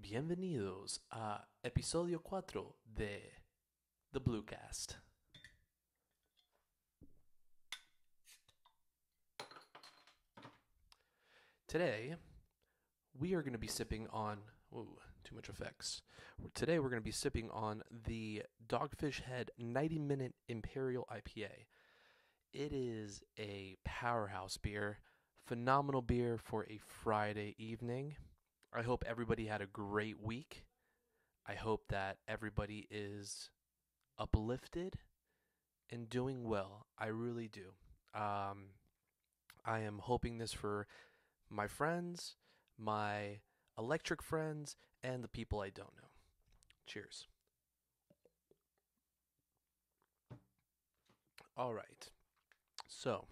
Bienvenidos a episodio 4 de The Bluecast. Today, we are going to be sipping on. Ooh, too much effects. Today, we're going to be sipping on the Dogfish Head 90-minute Imperial IPA. It is a powerhouse beer, phenomenal beer for a Friday evening. I hope everybody had a great week. I hope that everybody is uplifted and doing well. I really do. I am hoping this for my friends, my electric friends, and the people I don't know. Cheers. All right. So,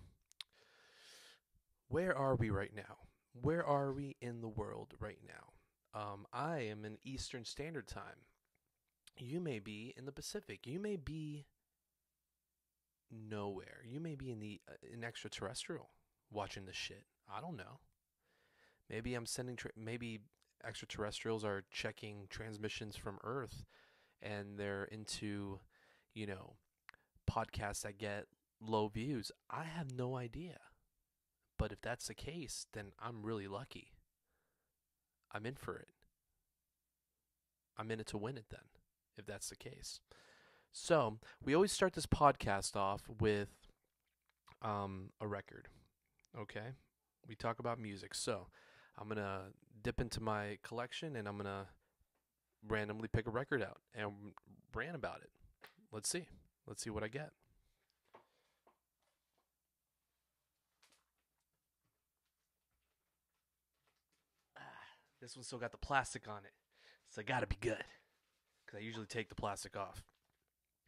where are we right now? Where are we in the world right now? I am in Eastern Standard Time. You may be in the Pacific. You may be nowhere. You may be in the in extraterrestrial watching this shit. I don't know. Maybe I'm sending. Maybe extraterrestrials are checking transmissions from Earth, and they're into, you know, podcasts that get low views. I have no idea. But if that's the case, then I'm really lucky. I'm in for it. I'm in it to win it then, if that's the case. So, we always start this podcast off with a record. Okay? We talk about music. So, I'm going to dip into my collection and I'm going to randomly pick a record out and rant about it. Let's see. Let's see what I get. This one still got the plastic on it. So, it got to be good. Because I usually take the plastic off.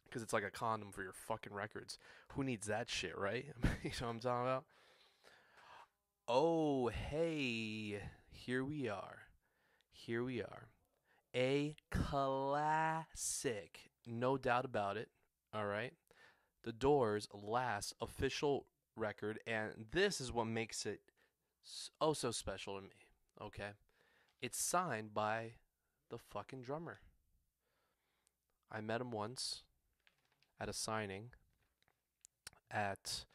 Because it's like a condom for your fucking records. Who needs that shit, right? You know what I'm talking about? Oh, hey. Here we are. Here we are. A classic. No doubt about it. All right. The Doors' last official record. And this is what makes it oh so special to me. Okay. It's signed by the fucking drummer. I met him once at a signing at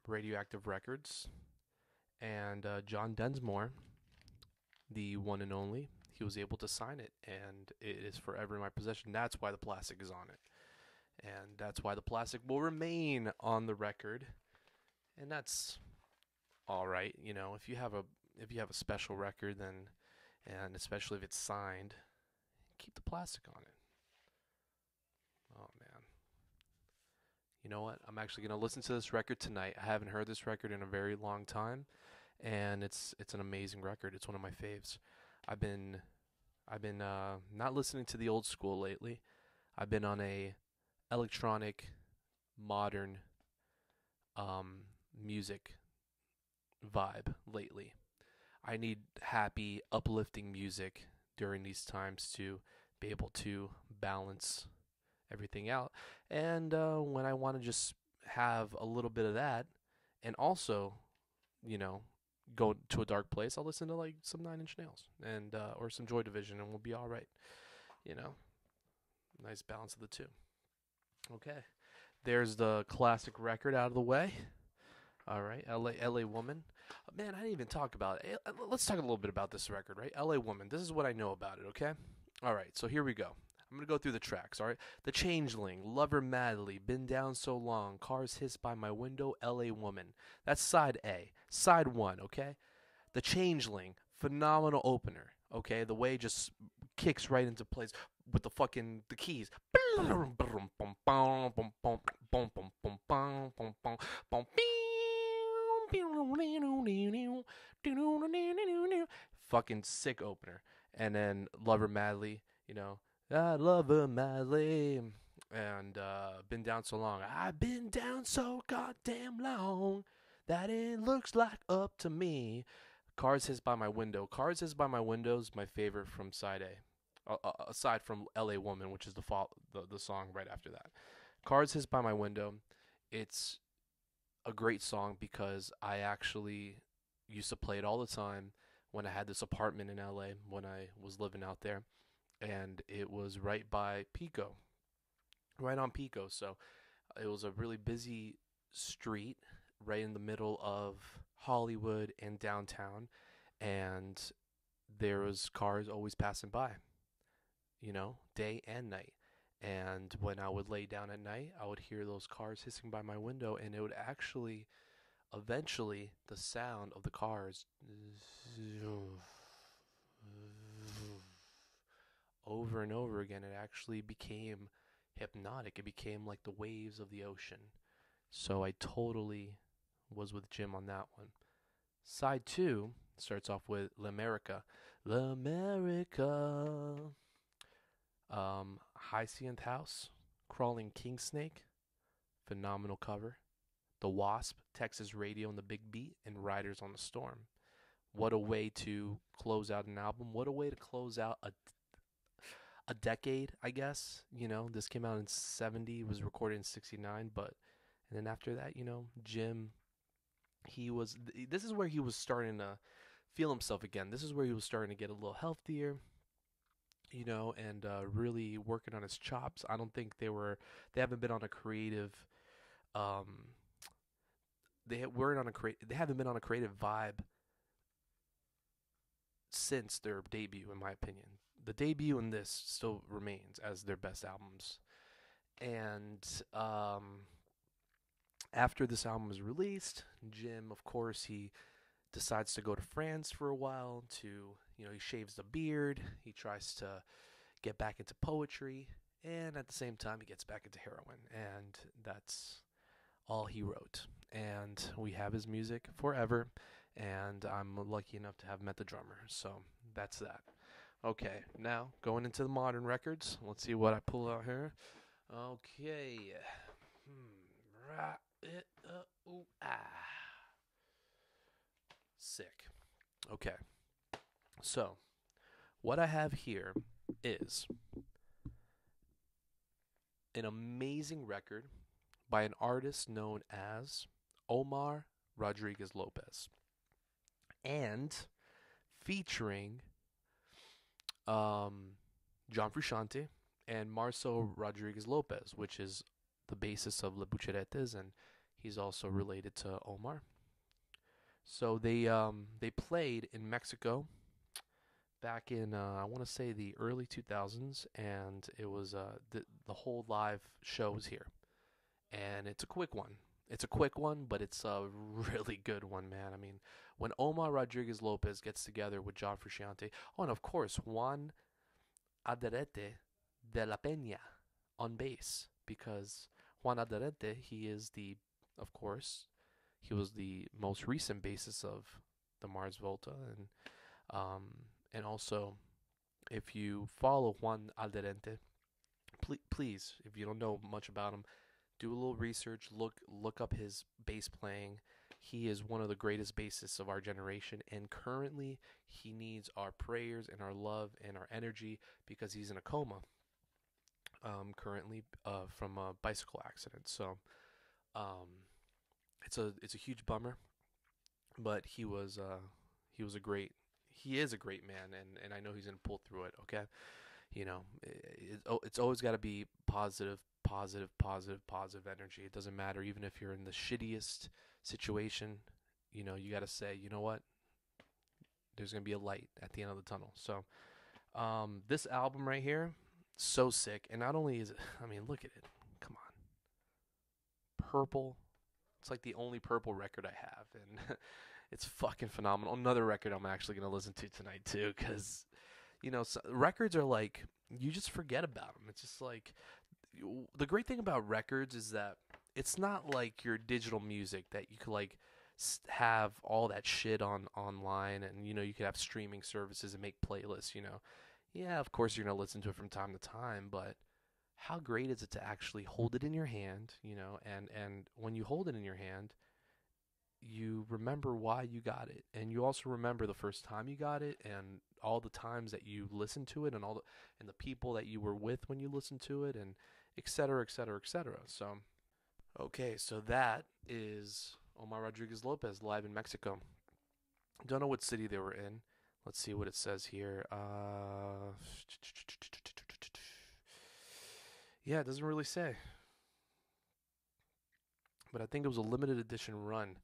Radioactive Records, and John Densmore, the one and only, he was able to sign it, and it is forever in my possession. That's why the plastic is on it, and that's why the plastic will remain on the record, and that's all right. You know, if you have a special record, then, and especially if it's signed, keep the plastic on it. Oh man. You know what? I'm actually going to listen to this record tonight. I haven't heard this record in a very long time, and it's an amazing record. It's one of my faves. I've been not listening to the old school lately. I've been on a electronic, modern music vibe lately. I need happy, uplifting music during these times to be able to balance everything out. And when I want to just have a little bit of that, and also, you know, go to a dark place, I'll listen to like some Nine Inch Nails and or some Joy Division, and we'll be all right. You know, nice balance of the two. Okay, there's the classic record out of the way. All right, LA Woman. Man, I didn't even talk about it. Let's talk a little bit about this record, right? LA Woman. This is what I know about it, okay? All right, so here we go. I'm going to go through the tracks, all right? The Changeling, Love Her Madly, Been Down So Long, Cars Hiss By My Window, LA Woman. That's side A. Side 1, okay? The Changeling, phenomenal opener, okay? The way it just kicks right into place with the keys. Fucking sick opener. And then Love Her Madly, you know, I love her madly. And Been Down So Long. I've been down so goddamn long that it looks like up to me. Cars Hiss By My Window. Cars Hiss By My Window is my favorite from side A. Aside from LA Woman, which is the song right after that. Cars Hiss By My Window. It's a great song because I actually used to play it all the time when I had this apartment in LA when I was living out there, and it was right by Pico, right on Pico. So it was a really busy street right in the middle of Hollywood and downtown, and there was cars always passing by, day and night. And when I would lay down at night, I would hear those cars hissing by my window, and it would actually, eventually, the sound of the cars over and over again, it actually became hypnotic. It became like the waves of the ocean. So I totally was with Jim on that one. Side two starts off with L'America. L'America. Hyacinth House, Crawling King Snake, phenomenal cover. The Wasp, Texas Radio and the Big Beat, and Riders on the Storm. What a way to close out an album. What a way to close out a decade, I guess. This came out in 70, was recorded in 69, and then after that, Jim, this is where he was starting to feel himself again. This is where he was starting to get a little healthier, and really working on his chops. I don't think they haven't been on a creative, they haven't been on a creative vibe since their debut, in my opinion. The debut and this still remains as their best albums. And after this album is released, Jim, of course, he decides to go to France for a while he shaves the beard. He tries to get back into poetry. And at the same time, he gets back into heroin. And that's all he wrote. And we have his music forever. And I'm lucky enough to have met the drummer. So that's that. Okay, now going into the modern records. Let's see what I pull out here. Okay. Sick. Okay. So, what I have here is an amazing record by an artist known as Omar Rodriguez Lopez, and featuring John Frusciante and Marcel Rodriguez Lopez, which is the basis of Le Bucheretes, and he's also related to Omar. So they played in Mexico back in I want to say the early 2000s, and it was the whole live show was here, and it's a quick one. It's a quick one, but it's a really good one, man. I mean, when Omar Rodriguez Lopez gets together with John Frusciante, oh, and of course Juan Aderete de la Peña on bass, because Juan Aderete, of course, he was the most recent bassist of the Mars Volta, and also, if you follow Juan Alderete, please, if you don't know much about him, do a little research, look up his bass playing. He is one of the greatest bassists of our generation, and currently he needs our prayers and our love and our energy because he's in a coma currently from a bicycle accident. So it's a huge bummer, but he is a great man, and I know he's gonna pull through it. Okay, it's always got to be positive energy. It doesn't matter, even if you're in the shittiest situation, you got to say, you know what, there's going to be a light at the end of the tunnel. So this album right here, so sick. And not only is it, I mean, look at it, come on, purple. It's like the only purple record I have, and it's fucking phenomenal. Another record I'm actually going to listen to tonight too, because records are like, you just forget about them. It's just like, the great thing about records is that it's not like your digital music that you could like have all that shit online, and you could have streaming services and make playlists. Yeah, of course you're gonna listen to it from time to time, but how great is it to actually hold it in your hand? And when you hold it in your hand, you remember why you got it, and you also remember the first time you got it, and all the times that you listened to it, and the people that you were with when you listened to it, and et cetera, et cetera, et cetera. So, okay, so that is Omar Rodriguez Lopez live in Mexico. Don't know what city they were in. Let's see what it says here. Yeah, it doesn't really say, but I think it was a limited edition run.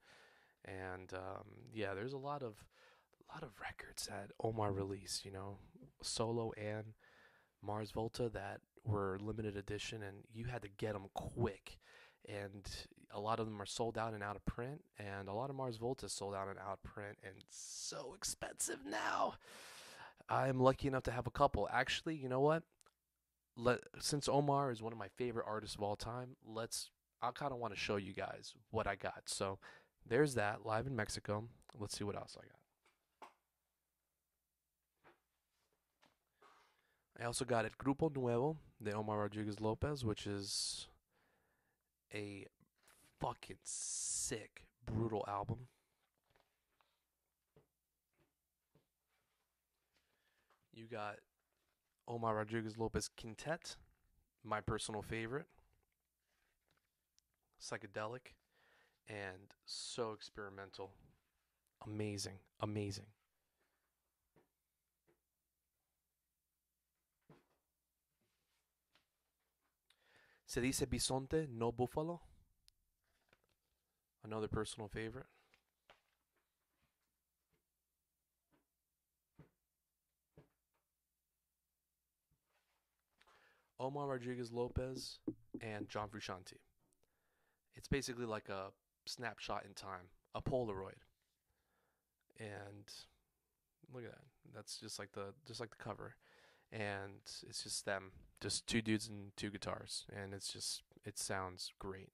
And yeah, there's a lot of records that Omar released. Solo and Mars Volta that were limited edition, and you had to get them quick. And a lot of them are sold out and out of print, and a lot of Mars Volta is sold out and out of print, and so expensive now. I'm lucky enough to have a couple. Actually, you know what? Since Omar is one of my favorite artists of all time, I kind of want to show you guys what I got. So there's that live in Mexico. Let's see what else I got. I also got it Grupo Nuevo de Omar Rodriguez Lopez, which is a fucking sick, brutal album. You got Omar Rodriguez Lopez Quintet, my personal favorite. Psychedelic and so experimental. Amazing, amazing. Se dice bisonte, no buffalo. Another personal favorite. Omar Rodriguez Lopez and John Frusciante. It's basically like a snapshot in time, a Polaroid. And look at that. That's just like the cover. And it's just them, just two dudes and two guitars, and it sounds great.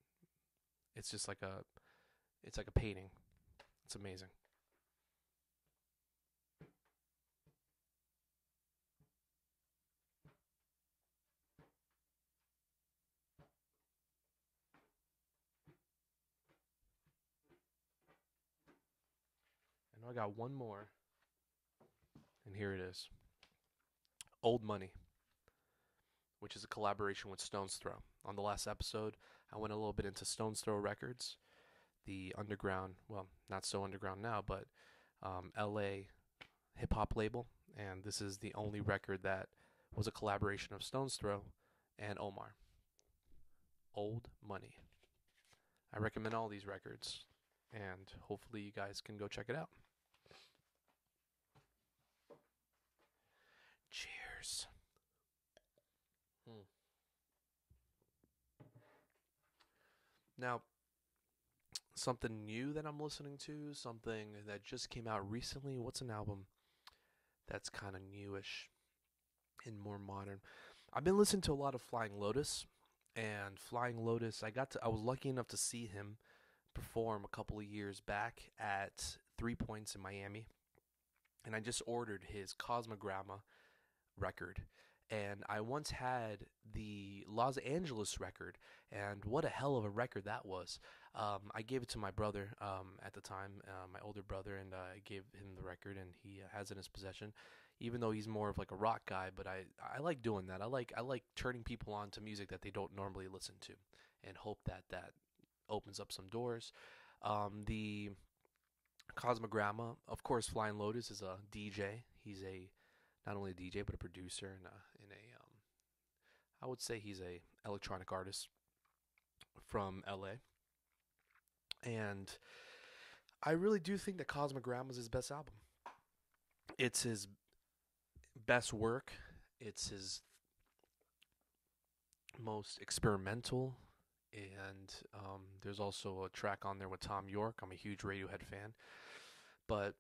It's just like a painting. It's amazing. I know I got one more, and here it is. Old Money, which is a collaboration with Stone's Throw. On the last episode, I went a little bit into Stone's Throw Records, the underground, well, not so underground now, but LA hip hop label. And this is the only record that was a collaboration of Stone's Throw and Omar. Old Money. I recommend all these records, and hopefully you guys can go check it out. Cheers. Hmm. Now, something new that I'm listening to, something that just came out recently. What's an album that's kind of newish and more modern? I've been listening to a lot of Flying Lotus, and Flying Lotus, I was lucky enough to see him perform a couple of years back at 3 Points in Miami, and I just ordered his Cosmogramma record. And I once had the Los Angeles record, and what a hell of a record that was. I gave it to my brother at the time, my older brother, and I gave him the record, and he has it in his possession. Even though he's more of like a rock guy, but I like doing that. I like turning people on to music that they don't normally listen to, and hope that opens up some doors. The Cosmogramma, of course, Flying Lotus is a DJ. He's a not only a DJ but a producer and I would say he's a electronic artist from LA. And I really do think that Cosmogramma is his best album. It's his best work. It's his most experimental. And there's also a track on there with Tom York. I'm a huge Radiohead fan, but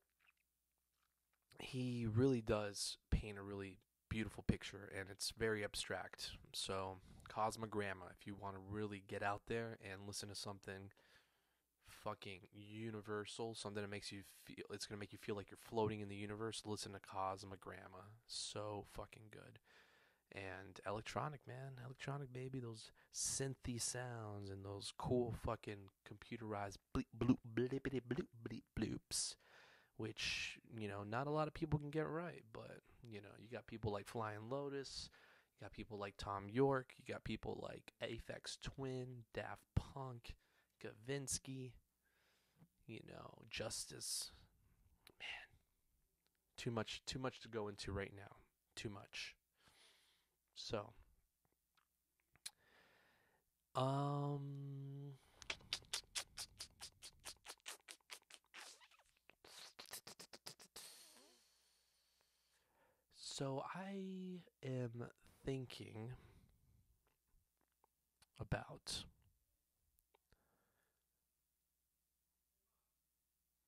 he really does paint a really beautiful picture, and it's very abstract. So, Cosmogramma, if you want to really get out there and listen to something fucking universal, something that makes you feel, it's going to make you feel like you're floating in the universe, listen to Cosmogramma. So fucking good. And electronic, man, electronic, baby, those synthy sounds and those cool fucking computerized bleep bloop blippity bloop bleep bloops, which not a lot of people can get right. But you got people like Flying Lotus, you got people like Tom York, you got people like Aphex Twin, Daft Punk, Kavinsky, Justice. Man, too much to go into right now. Too much. So, um, so I am thinking about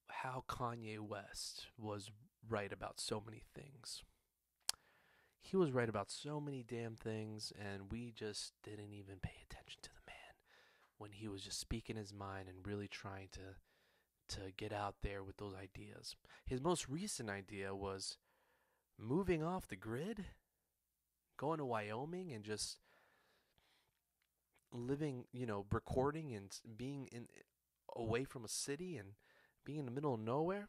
how Kanye West was right about so many things. He was right about so many damn things, and we just didn't even pay attention to the man when he was just speaking his mind and really trying to get out there with those ideas. His most recent idea was moving off the grid, going to Wyoming and just living, recording and being in away from a city and being in the middle of nowhere.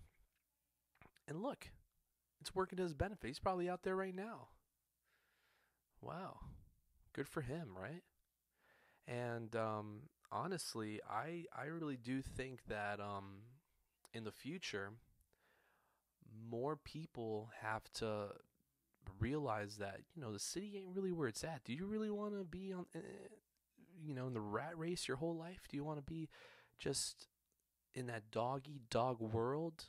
And look, it's working to his benefit. He's probably out there right now. Wow. Good for him, right? And honestly, I really do think that in the future, more people have to realize that the city ain't really where it's at. Do you really want to be on in the rat race your whole life? Do you want to be just in that dog eat dog world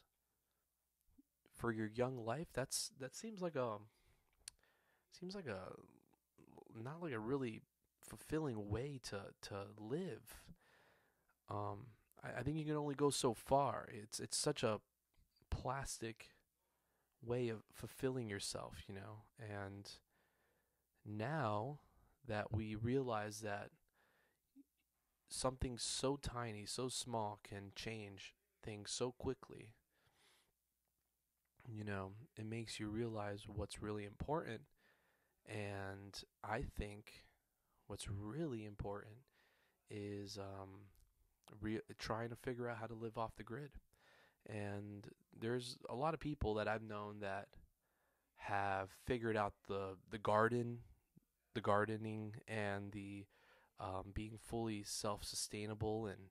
for your young life? That seems like a not like a really fulfilling way to live. I think you can only go so far. It's such a plastic way of fulfilling yourself, And now that we realize that something so tiny, so small can change things so quickly, it makes you realize what's really important. And I think what's really important is trying to figure out how to live off the grid. And there's a lot of people that I've known that have figured out the gardening, and the being fully self-sustainable, and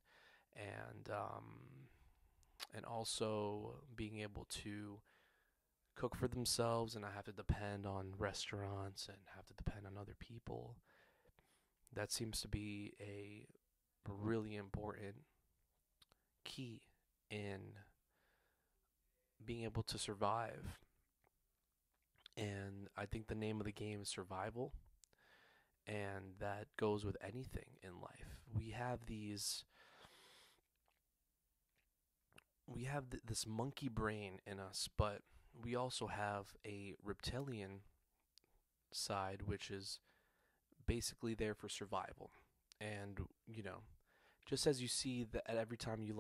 also being able to cook for themselves and not have to depend on restaurants and have to depend on other people. That seems to be a really important key in being able to survive. And I think the name of the game is survival. And that goes with anything in life. This monkey brain in us, but we also have a reptilian side, which is basically there for survival. And, just as you see that every time you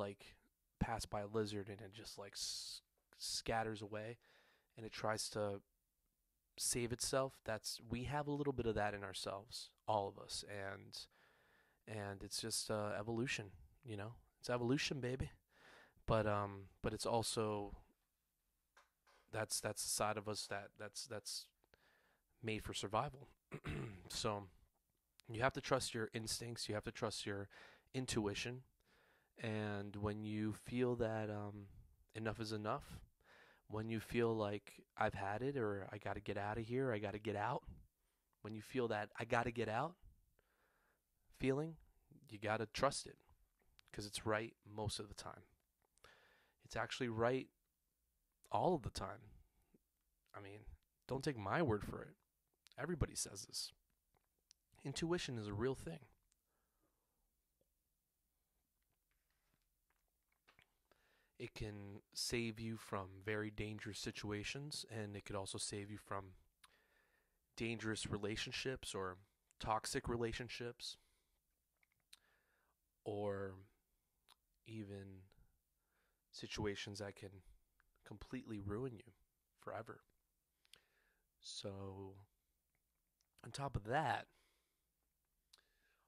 pass by a lizard and it just scatters away and it tries to save itself, we have a little bit of that in ourselves, all of us. And it's just evolution, It's evolution, baby. But it's also that's the side of us that's made for survival. So you have to trust your instincts, you have to trust your intuition, and when you feel that enough is enough, when you feel like I've had it, or I got to get out of here, I got to get out, when you feel that I got to get out feeling, you got to trust it, because it's right most of the time. It's actually right all of the time. I mean, don't take my word for it. Everybody says this. Intuition is a real thing. It can save you from very dangerous situations, and it could also save you from dangerous relationships or toxic relationships, or even situations that can completely ruin you forever. So, on top of that,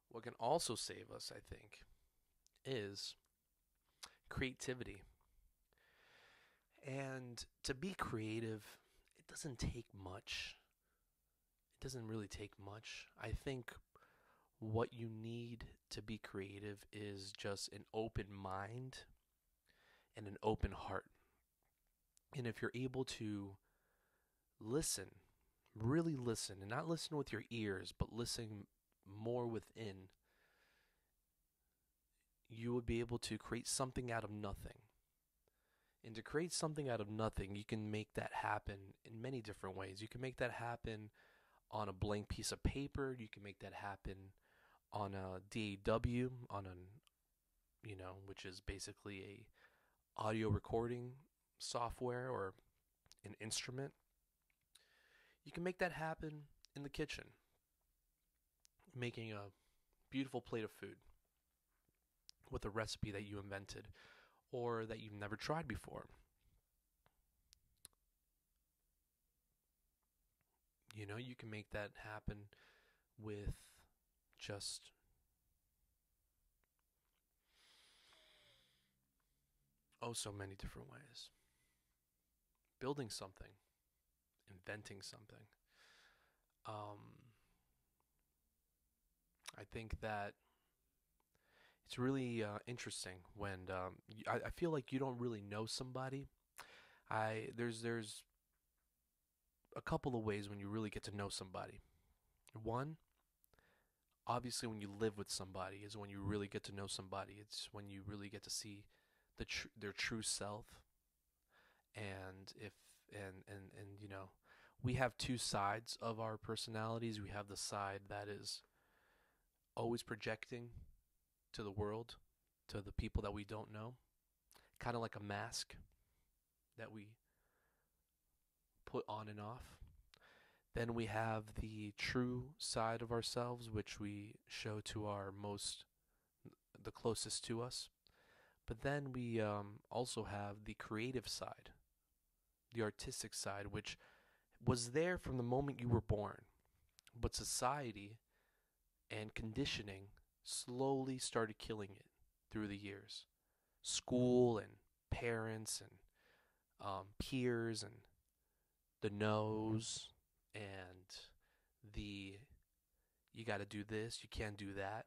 what can also save us, I think, is creativity. And to be creative, it doesn't take much. It doesn't really take much. I think what you need to be creative is just an open mind and an open heart. And if you're able to listen, really listen, and not listen with your ears, but listen more within, you would be able to create something out of nothing. And to create something out of nothing, you can make that happen in many different ways. You can make that happen on a blank piece of paper. You can make that happen on a DAW, on an, which is basically a audio recording software or an instrument. You can make that happen in the kitchen, making a beautiful plate of food with a recipe that you invented or that you've never tried before. You can make that happen with just so many different ways. Building something, inventing something. I think that it's really interesting when I feel like you don't really know somebody. There's a couple of ways when you really get to know somebody. One, obviously, when you live with somebody is when you really get to know somebody. It's when you really get to see their true self. And if and we have two sides of our personalities. We have the side that is always projecting to the world, to the people that we don't know, kind of like a mask that we put on and off. Then we have the true side of ourselves, which we show to the closest to us. But then we also have the creative side, the artistic side, which was there from the moment you were born. But society and conditioning slowly started killing it through the years. School and parents and peers and the no's and the you got to do this, you can't do that.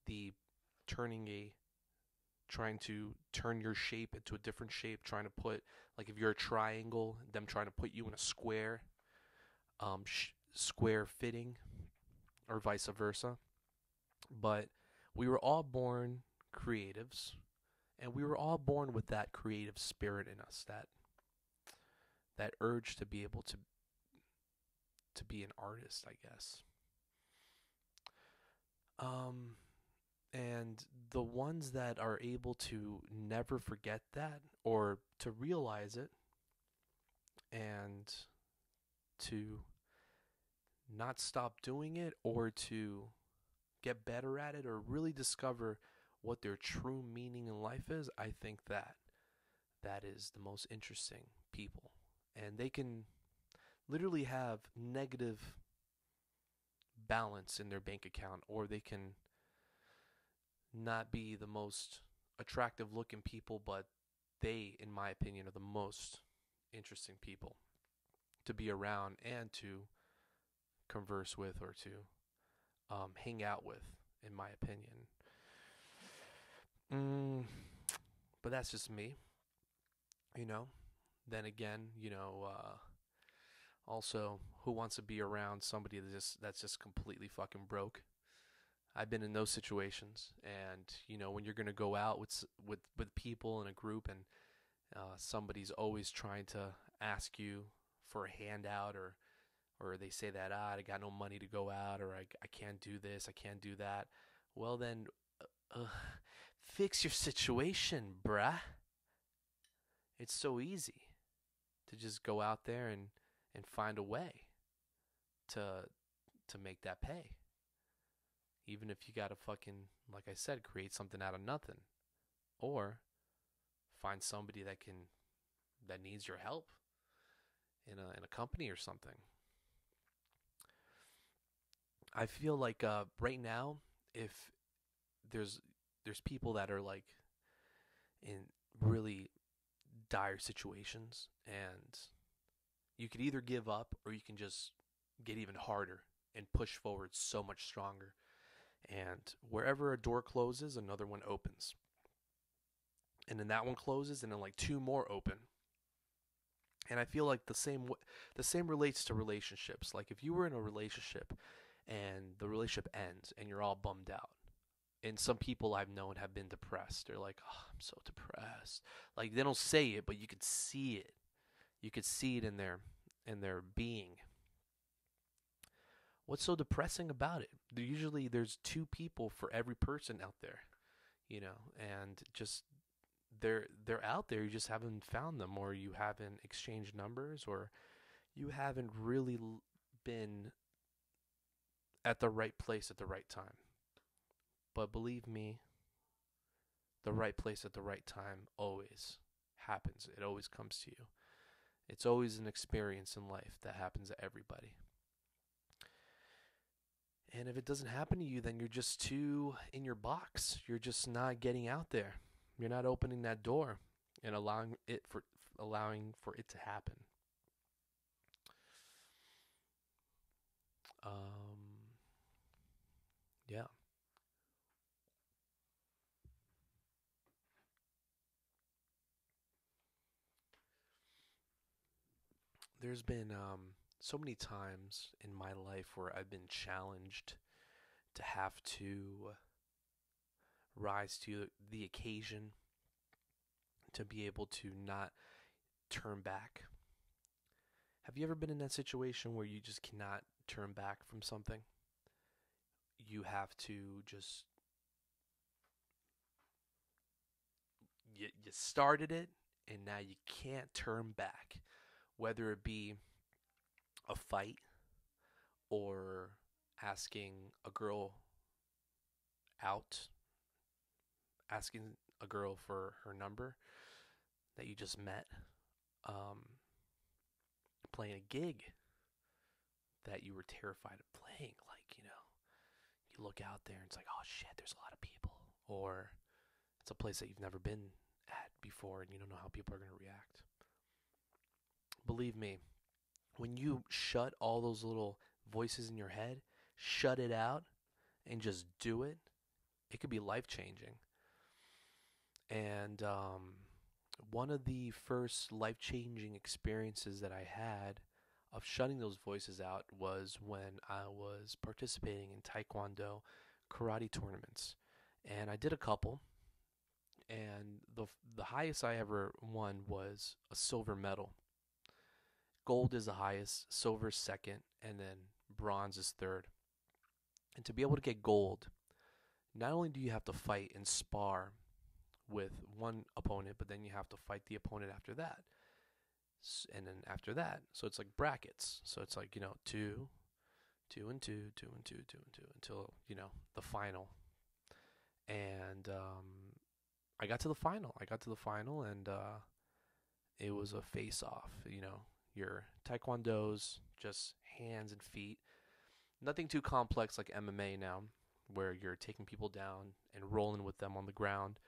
The trying to turn your shape into a different shape, trying to put, like if you're a triangle, them trying to put you in a square, square fitting, or vice versa. But we were all born creatives, and we were all born with that creative spirit in us, that urge to be able to be an artist, I guess. And the ones that are able to never forget that, or to realize it, and to not stop doing it, or to get better at it, or really discover what their true meaning in life is, I think that is the most interesting people. And they can literally have negative balance in their bank account, or they can not be the most attractive looking people, but they, in my opinion, are the most interesting people to be around and to converse with, or to hang out with, in my opinion. But that's just me, you know. Then again, also, who wants to be around somebody that's just completely fucking broke? I've been in those situations, and when you're gonna go out with people in a group, and somebody's always trying to ask you for a handout, or they say that I got no money to go out, or I can't do this, I can't do that. Well then, fix your situation, bruh. It's so easy to just go out there and find a way to make that pay. Even if you gotta fucking, like I said, create something out of nothing, or find somebody that needs your help in a company or something. I feel like right now, if there's people that are like in really dire situations, and you could either give up, or you can just get even harder and push forward so much stronger. And wherever a door closes, another one opens. And then that one closes, and then like two more open. And I feel like the same relates to relationships. Like if you were in a relationship and the relationship ends and you're all bummed out. And some people I've known have been depressed. They're like, "Oh, I'm so depressed." Like they don't say it, but you could see it. You could see it in their being. What's so depressing about it? There's two people for every person out there, and just they're out there. You just haven't found them, or you haven't exchanged numbers, or you haven't really been at the right place at the right time. But believe me, the right place at the right time always happens. It always comes to you. It's always an experience in life that happens to everybody. And if it doesn't happen to you, then you're just too in your box. You're just not getting out there. You're not opening that door and allowing for it to happen. Um, yeah. There's been so many times in my life where I've been challenged to have to rise to the occasion, to be able to not turn back. Have you ever been in that situation where you just cannot turn back from something? You have to just you started it and now you can't turn back, whether it be a fight or asking a girl out, asking a girl for her number that you just met, um, playing a gig that you were terrified of playing. Like, you look out there and it's like, oh shit, there's a lot of people. Or it's a place that you've never been at before and you don't know how people are going to react. Believe me, when you shut all those little voices in your head, shut it out, and just do it, it could be life changing. And one of the first life changing experiences that I had of shutting those voices out was when I was participating in Taekwondo karate tournaments. And I did a couple, and the highest I ever won was a silver medal. Gold is the highest, silver is second, and then bronze is third. And to be able to get gold, not only do you have to fight and spar with one opponent, but then you have to fight the opponent after that. And then after that, so it's like brackets. So it's like, two, two and two, two and two, two and two, until, the final. And I got to the final. And it was a face off. Your taekwondo's just hands and feet. Nothing too complex like MMA now, where you're taking people down and rolling with them on the ground.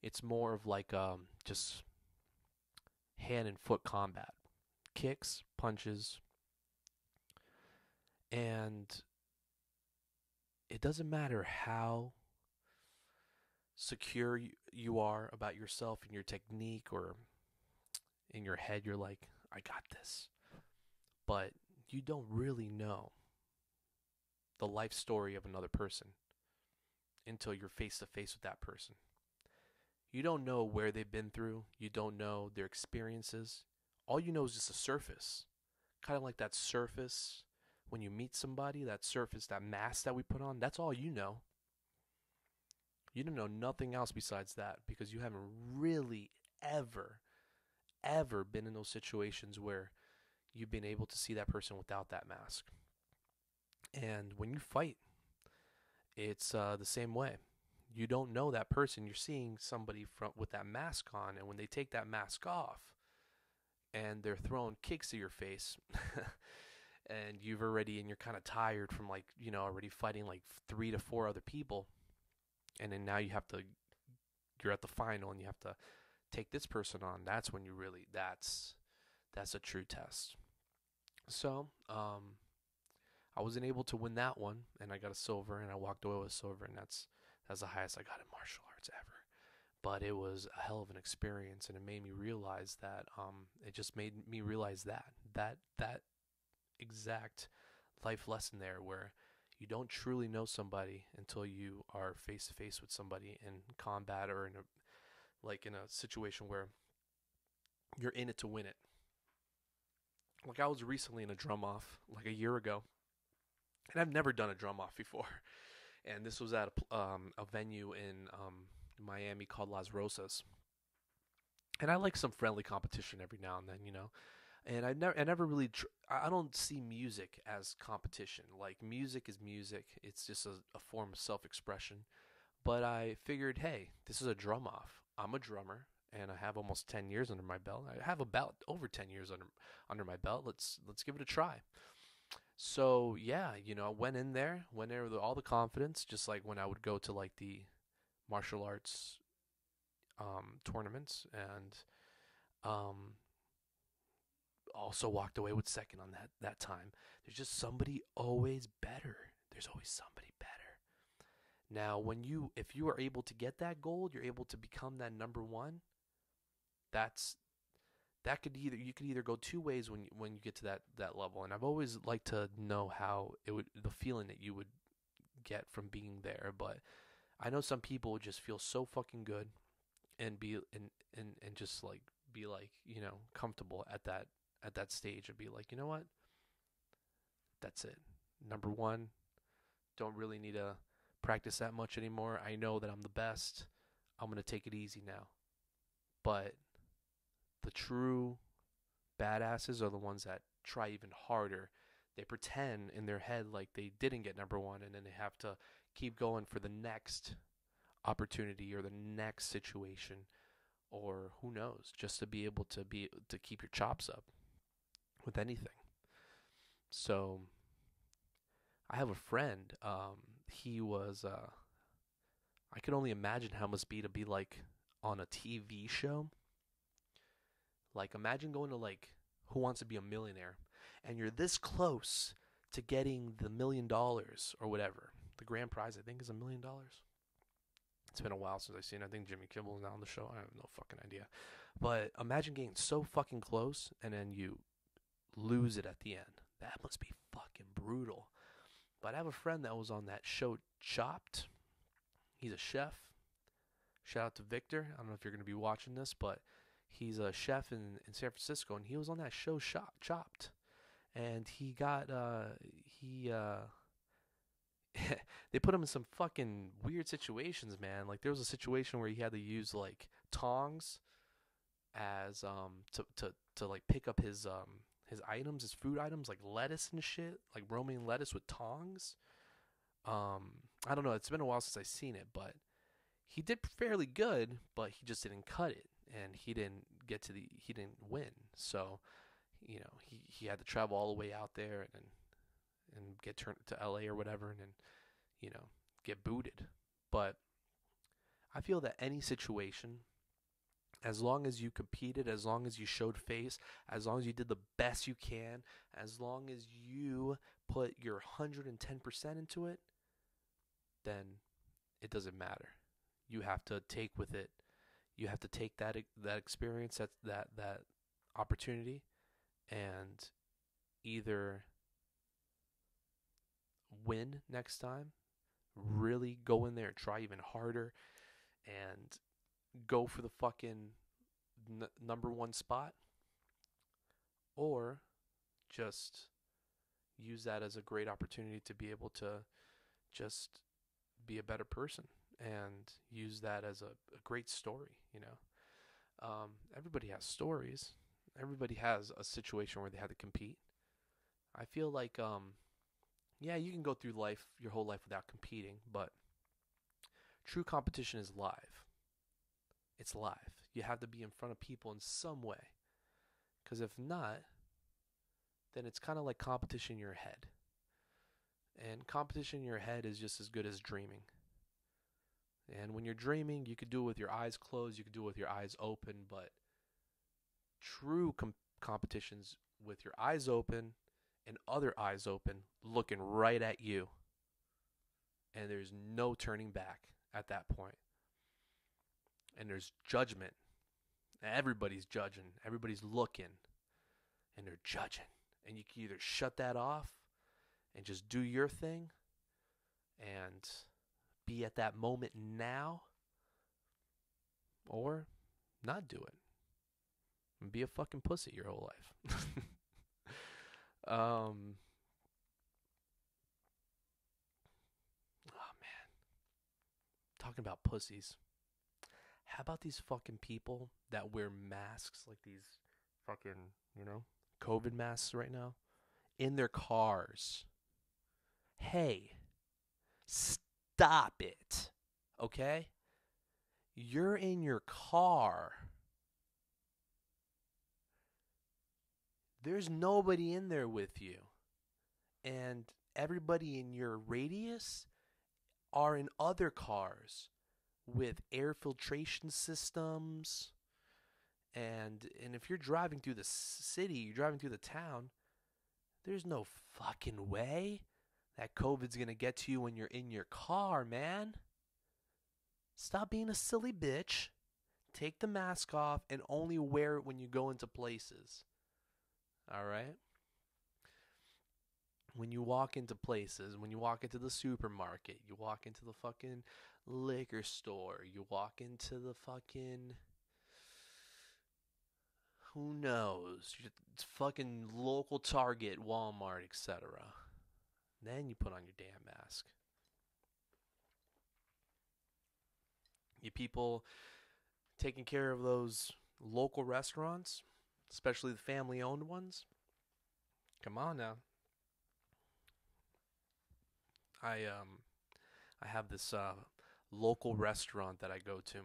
It's more of like just hand and foot combat, kicks, punches, and it doesn't matter how secure you are about yourself and your technique, or in your head you're like, I got this. But you don't really know the life story of another person until you're face to face with that person. You don't know where they've been through. You don't know their experiences. All you know is just a surface. Kind of like that surface when you meet somebody, that surface, that mask that we put on, that's all you know. You don't know nothing else besides that, because you haven't really ever been in those situations where you've been able to see that person without that mask. And when you fight, it's the same way. You don't know that person. You're seeing somebody with that mask on, and when they take that mask off and they're throwing kicks to your face, and you're kind of tired from, like, already fighting like 3 to 4 other people, and then now you're at the final and you have to take this person on. That's when that's a true test. So, I wasn't able to win that one, and I got a silver, and I walked away with a silver, and that's the highest I got in martial arts ever. but it was a hell of an experience, and it made me realize that it just made me realize that exact life lesson there, where you don't truly know somebody until you are face to face with somebody in combat, or in a situation where you're in it to win it. Like, I was recently in a drum off like a year ago, and I've never done a drum off before. And this was at a venue in Miami called Las Rosas. And I like some friendly competition every now and then, you know. And I never really, I don't see music as competition. Like, music is music. It's just a form of self-expression. But I figured, hey, this is a drum off. I'm a drummer, and I have almost 10 years under my belt. I have about over 10 years under my belt. Let's give it a try. So yeah, went there with all the confidence, just like when I would go to like the martial arts tournaments, and um, also walked away with second on that time. There's just somebody always better. There's always somebody better. Now, if you are able to get that gold, you're able to become that number one. That's you could either go two ways when you get to that level. And I've always liked to know how the feeling that you would get from being there. But I know some people would just feel so fucking good and just like be like, comfortable at that stage, and be like, you know what, that's it, number one. Don't really need to practice that much anymore. I know that I'm the best. I'm gonna take it easy now. But the true badasses are the ones that try even harder. They pretend in their head like they didn't get number one, and then they have to keep going for the next opportunity or the next situation, or who knows, just to be able to keep your chops up with anything. So I have a friend. He was. I can only imagine how it must be to be like on a TV show. Like, imagine going to like Who Wants to Be a Millionaire, and you're this close to getting the $1,000,000 or whatever. The grand prize, I think, is $1,000,000. It's been a while since I've seen it. I think Jimmy Kimmel is now on the show. I have no fucking idea. But imagine getting so fucking close, and then you lose it at the end. That must be fucking brutal. But I have a friend that was on that show, Chopped. He's a chef. Shout out to Victor. I don't know if you're going to be watching this, but he's a chef in San Francisco, and he was on that show, Chopped. And he got, they put him in some fucking weird situations, man. Like, there was a situation where he had to use, like, tongs as, to like, pick up his items, his food items, like lettuce and shit, like romaine lettuce with tongs. I don't know. It's been a while since I've seen it, but he did fairly good, but he just didn't cut it, and he didn't win. So, he had to travel all the way out there and get turned to LA or whatever, and then, get booted. But I feel that any situation, as long as you competed, as long as you showed face, as long as you did the best you can, as long as you put your 110% into it, then it doesn't matter. You have to take with it. You have to take that experience, that opportunity, and either win next time, really go in there and try even harder, and go for the fucking number one spot, or just use that as a great opportunity to be able to just be a better person, and use that as a great story. Everybody has stories. Everybody has a situation where they had to compete. I feel like, yeah, you can go through life, your whole life, without competing, but true competition is live. It's live. You have to be in front of people in some way. Because if not, then it's kind of like competition in your head. And competition in your head is just as good as dreaming. And when you're dreaming, you could do it with your eyes closed, you could do it with your eyes open, but true competition's with your eyes open and other eyes open, looking right at you. And there's no turning back at that point. and there's judgment. Everybody's judging. Everybody's looking, and they're judging. And you can either shut that off and just do your thing and be at that moment now, or not do it and be a fucking pussy your whole life. Oh man, talking about pussies. How about these fucking people that wear masks, like these fucking, COVID masks right now, in their cars? Hey, stop it, okay? You're in your car. There's nobody in there with you. And everybody in your radius are in other cars with air filtration systems. And if you're driving through the city, you're driving through the town, there's no fucking way that COVID's going to get to you when you're in your car, man. Stop being a silly bitch. Take the mask off and only wear it when you go into places. All right? When you walk into places, when you walk into the supermarket, you walk into the fucking liquor store, you walk into the fucking, who knows, it's fucking local Target, Walmart, etc. Then you put on your damn mask. You people taking care of those local restaurants, especially the family-owned ones. Come on now. I have this local restaurant that I go to,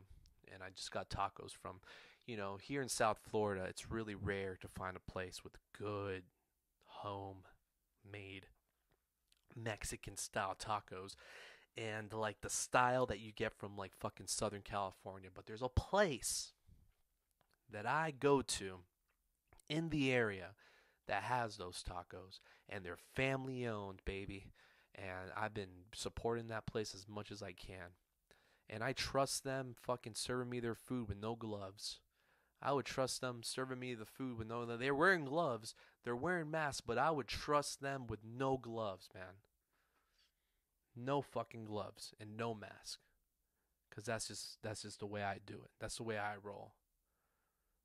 and I just got tacos from. Here in South Florida, it's really rare to find a place with good homemade Mexican style tacos, and like the style that you get from like fucking Southern California. But there's a place that I go to in the area that has those tacos, and they're family owned, baby. And I've been supporting that place as much as I can. And I trust them fucking serving me their food with no gloves. I would trust them serving me the food with no... They're wearing gloves. They're wearing masks. But I would trust them with no gloves, man. No fucking gloves and no mask. Because that's just the way I do it. That's the way I roll.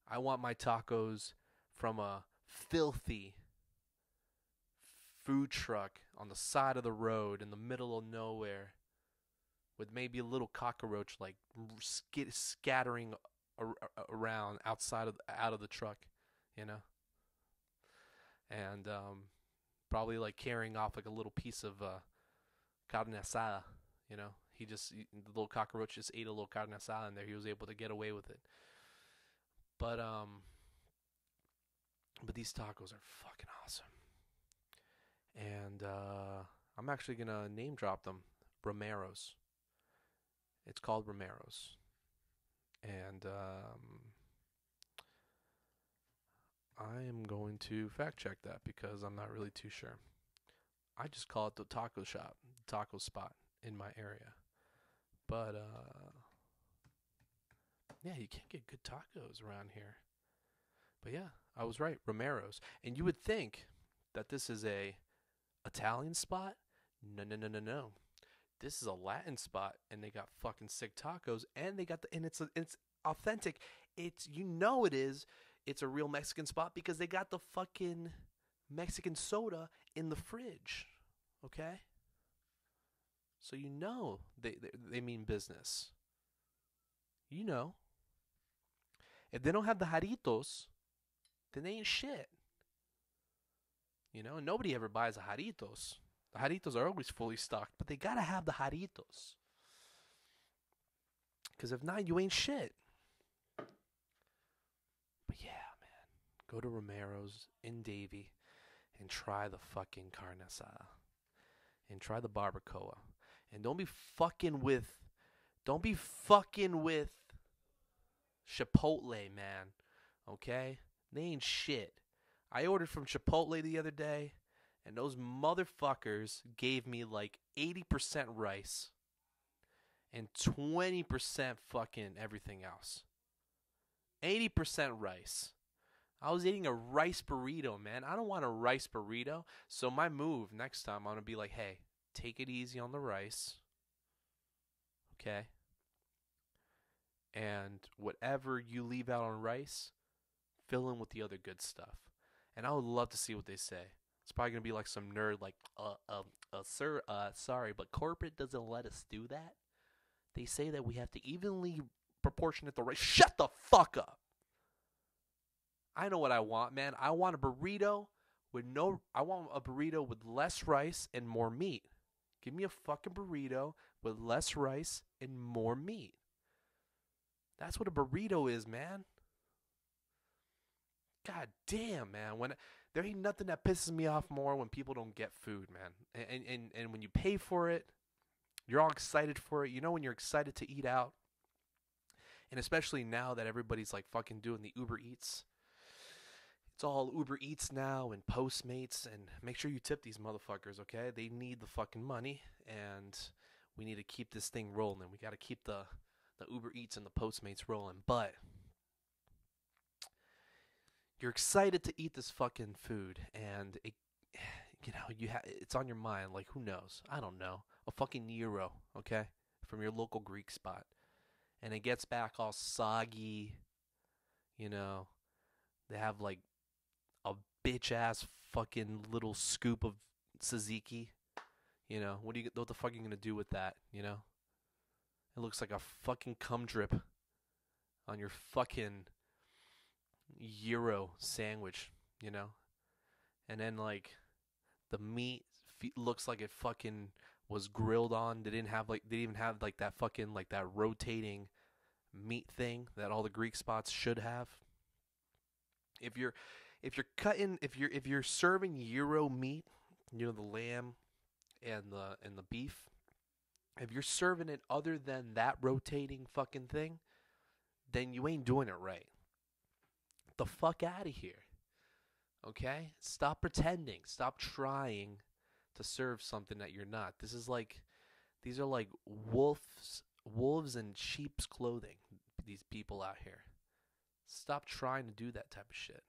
I want my tacos from a filthy food truck on the side of the road in the middle of nowhere with maybe a little cockroach like scattering around out of the truck, and probably like carrying off like a little piece of carne asada. The little cockroach just ate a little carne asada in there. He was able to get away with it. But these tacos are fucking awesome. And I'm actually going to name drop them. Romero's. It's called Romero's. And I am going to fact check that because I'm not really too sure. I just call it the taco shop, taco spot in my area. But yeah, you can't get good tacos around here. But yeah, I was right, Romero's. And you would think that this is a Italian spot? No. This is a Latin spot, and they got fucking sick tacos, and it's authentic. It's it is. It's a real Mexican spot because they got the fucking Mexican soda in the fridge. Okay? So they mean business. If they don't have the Jarritos, then they ain't shit. Nobody ever buys a Jarritos. The Jarritos are always fully stocked, but they gotta have the Jarritos. Because if not, you ain't shit. But yeah, man. Go to Romero's in Davie and try the fucking carne asada. And try the barbacoa. And don't be fucking with Chipotle, man. Okay? They ain't shit. I ordered from Chipotle the other day, and those motherfuckers gave me like 80% rice and 20% fucking everything else. 80% rice. I was eating a rice burrito, man. I don't want a rice burrito. So my move next time, I'm going to be like, hey, take it easy on the rice. Okay? And whatever you leave out on rice, fill in with the other good stuff. And I would love to see what they say. It's probably going to be like some nerd like, sir, sorry, but corporate doesn't let us do that. They say that we have to evenly proportionate the rice. Shut the fuck up. I know what I want, man. I want a burrito with less rice and more meat. Give me a fucking burrito with less rice and more meat. That's what a burrito is, man. God damn, man. There ain't nothing that pisses me off more when people don't get food, man. And when you pay for it, you're all excited for it. You know when you're excited to eat out? And especially now that everybody's like fucking doing the Uber Eats. It's all Uber Eats now and Postmates, and make sure you tip these motherfuckers, okay? They need the fucking money, and we need to keep this thing rolling. We got to keep the Uber Eats and the Postmates rolling. But you're excited to eat this fucking food, and it's on your mind. Like, who knows? I don't know. A fucking gyro, okay, from your local Greek spot, and it gets back all soggy. They have like a bitch ass fucking little scoop of tzatziki. What the fuck are you gonna do with that? It looks like a fucking cum drip on your fucking gyro sandwich. And then like the meat looks like it fucking was grilled on. They didn't even have like that fucking like that rotating meat thing that all the Greek spots should have. If you're serving gyro meat, the lamb and the beef, if you're serving it other than that rotating fucking thing, then you ain't doing it right. Get the fuck out of here. Okay? Stop pretending. Stop trying to serve something that you're not. These are like wolves in sheep's clothing. These people out here. Stop trying to do that type of shit.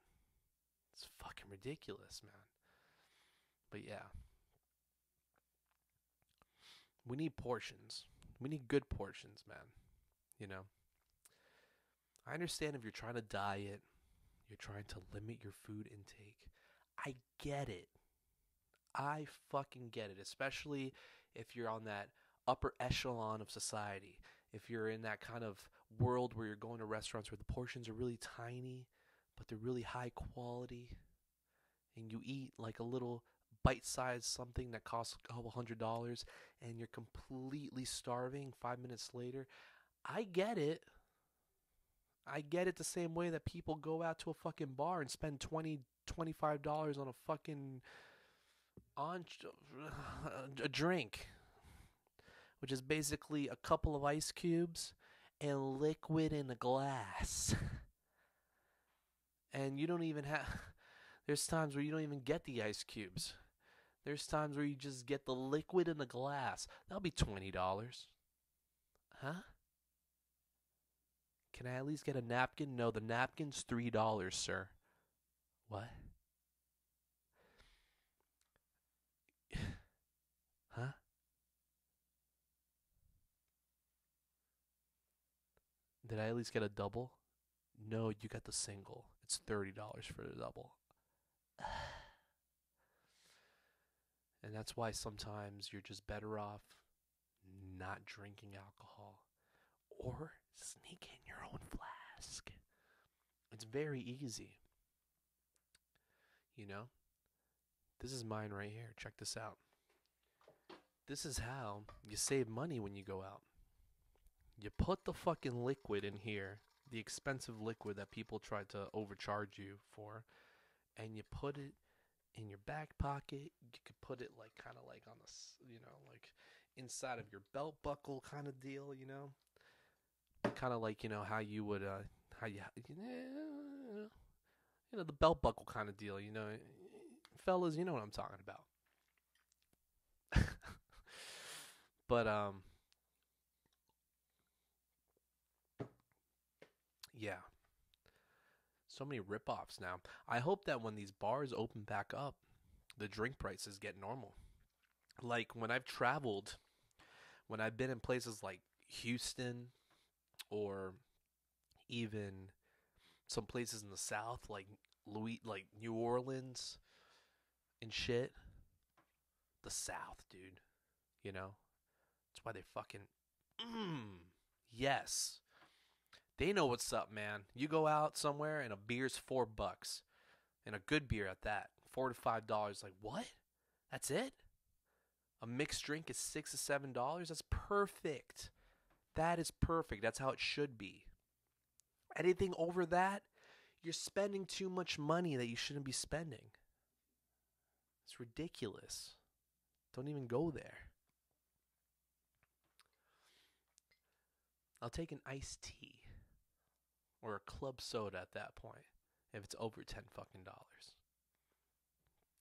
It's fucking ridiculous, man. But yeah. We need portions. We need good portions, man. I understand if you're trying to diet, you're trying to limit your food intake. I get it. I fucking get it. Especially if you're on that upper echelon of society. If you're in that kind of world where you're going to restaurants where the portions are really tiny, but they're really high quality, and you eat like a little bite-sized something that costs a couple $100, and you're completely starving 5 minutes later. I get it. I get it the same way that people go out to a fucking bar and spend $20, $25 on a fucking a drink, which is basically a couple of ice cubes and liquid in a glass. And you don't even there's times where you don't even get the ice cubes. There's times where you just get the liquid in the glass. That'll be $20. Huh? Can I at least get a napkin? No, the napkin's $3, sir. What? Huh? Did I at least get a double? No, you got the single. It's $30 for the double. And that's why sometimes you're just better off not drinking alcohol or sneaking your own flask. It's very easy. This is mine right here. Check this out. This is how you save money when you go out. You put the fucking liquid in here, the expensive liquid that people try to overcharge you for, and you put it in your back pocket. You could put it like kind of like on the, like inside of your belt buckle kind of deal, kind of like, how you would, the belt buckle kind of deal, fellas, you know what I'm talking about. But, Yeah. So many rip-offs now. I hope that when these bars open back up, the drink prices get normal. Like when I've traveled, when I've been in places like Houston or even some places in the South, like like New Orleans and shit. The South, dude. You know, that's why they fucking. Yes, they know what's up, man. You go out somewhere and a beer's $4, and a good beer at that, $4 to $5. Like what? That's it? A mixed drink is $6 to $7. That's perfect. That is perfect. That's how it should be. Anything over that, you're spending too much money that you shouldn't be spending. It's ridiculous. Don't even go there. I'll take an iced tea or a club soda at that point if it's over 10 fucking dollars.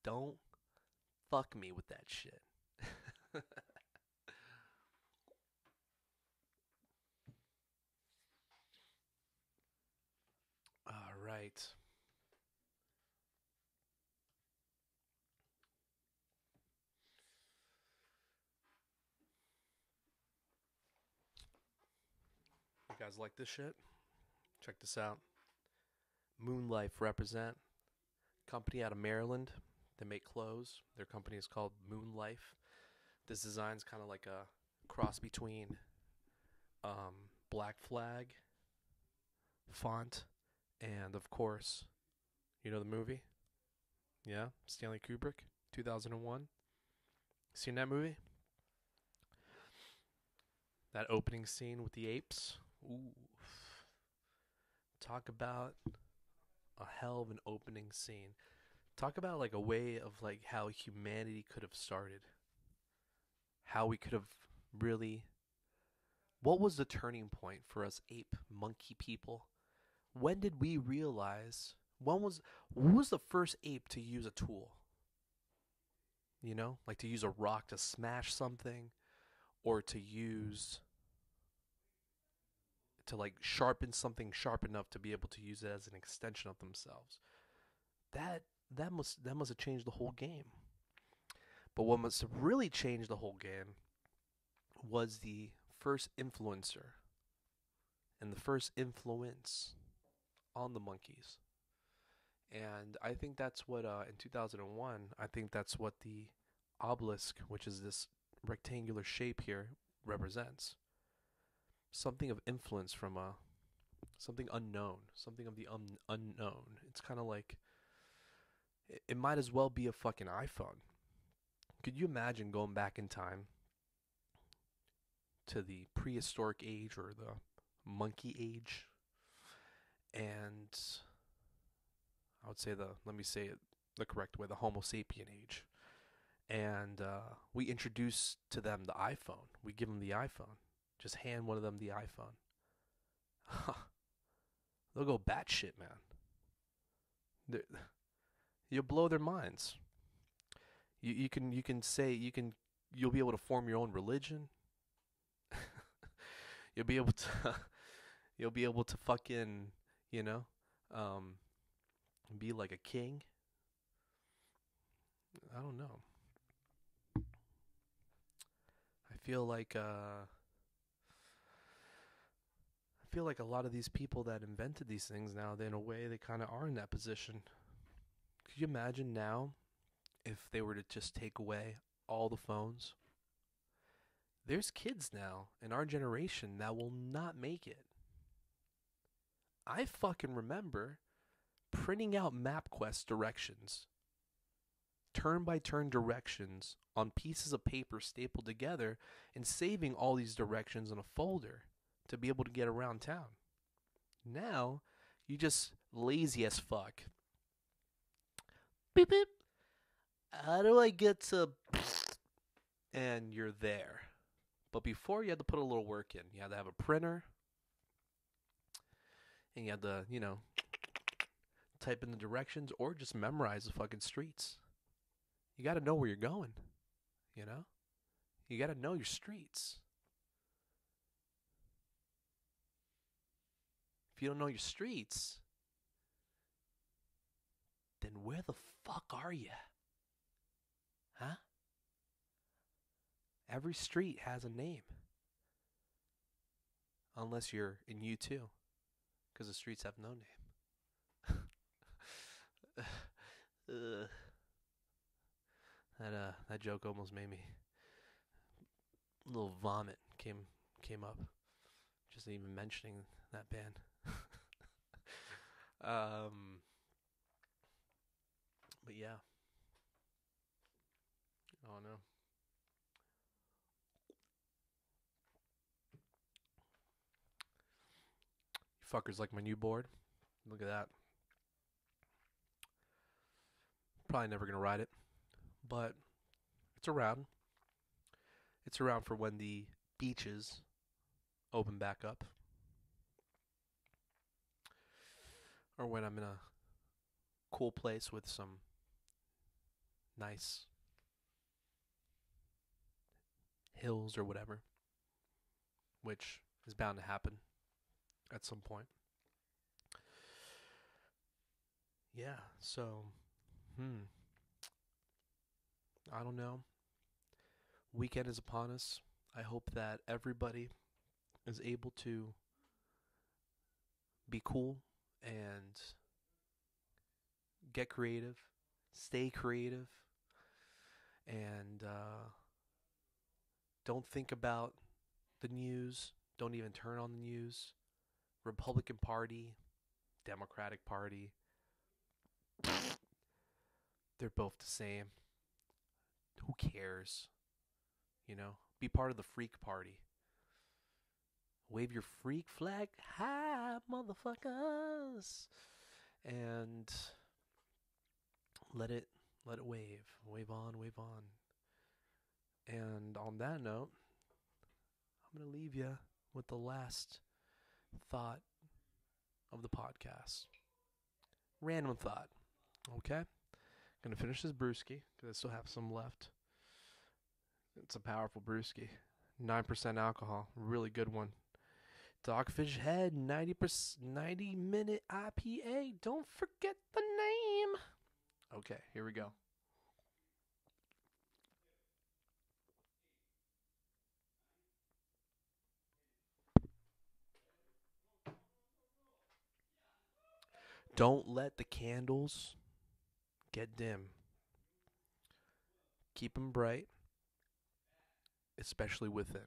Don't fuck me with that shit. All right. You guys like this shit? Check this out. Moon Life represent company out of Maryland. They make clothes. Their company is called Moon Life. This design's kind of like a cross between Black Flag font and, of course, you know the movie? Yeah, Stanley Kubrick, 2001. Seen that movie? That opening scene with the apes? Ooh. Talk about a hell of an opening scene. Talk about like a way of like how humanity could have started. How we could have really. What was the turning point for us ape monkey people? When did we realize? Who was the first ape to use a tool? You know, like to use a rock to smash something, or to like sharpen something sharp enough to be able to use it as an extension of themselves. That that must have changed the whole game. But what must have really changed the whole game was the first influencer and the first influence on the monkeys. And I think that's what in 2001, I think that's what the obelisk, which is this rectangular shape here, represents. Something of influence from something unknown, something of the unknown. It's kind of like it might as well be a fucking iPhone. Could you imagine going back in time to the prehistoric age or the monkey age? And I would say let me say it the correct way, the Homo sapien age. And we introduce to them the iPhone. We give them the iPhone. Just hand one of them the iPhone. They'll go batshit, man. You'll blow their minds. You'll be able to form your own religion. You'll be able to you'll be able to fucking, you know, um, be like a king. I don't know. I feel like a lot of these people that invented these things now, they, in a way, they kind of are in that position. Could you imagine now if they were to just take away all the phones? There's kids now in our generation that will not make it. I fucking remember printing out MapQuest directions, turn by turn directions on pieces of paper stapled together, and saving all these directions in a folder to be able to get around town. Now, you just lazy as fuck. Beep beep. How do I get to? And you're there. But before, you had to put a little work in. You had to have a printer, and you had to, type in the directions or just memorize the fucking streets. You got to know where you're going, you know? You got to know your streets. If you don't know your streets, then where the fuck are you? Huh? Every street has a name. Unless you're in U2, because the streets have no name. That joke almost made me a little vomit came up. Just even mentioning that band. But yeah. Oh no. You fuckers like my new board? Look at that. Probably never gonna ride it, but it's around. It's around for when the beaches open back up, or when I'm in a cool place with some nice hills or whatever, which is bound to happen at some point. Yeah, so, I don't know. Weekend is upon us. I hope that everybody is able to be cool and get creative, stay creative, and don't think about the news. Don't even turn on the news. Republican Party, Democratic Party, they're both the same. Who cares? You know, be part of the freak party. Wave your freak flag high, motherfuckers, and let it wave on, wave on. And on that note, I'm gonna leave you with the last thought of the podcast. Random thought. Okay, gonna finish this brewski because I still have some left. It's a powerful brewski, 9% alcohol, really good one. Dogfish Head, 90-minute IPA. Don't forget the name. Okay, here we go. Don't let the candles get dim. Keep them bright, especially within.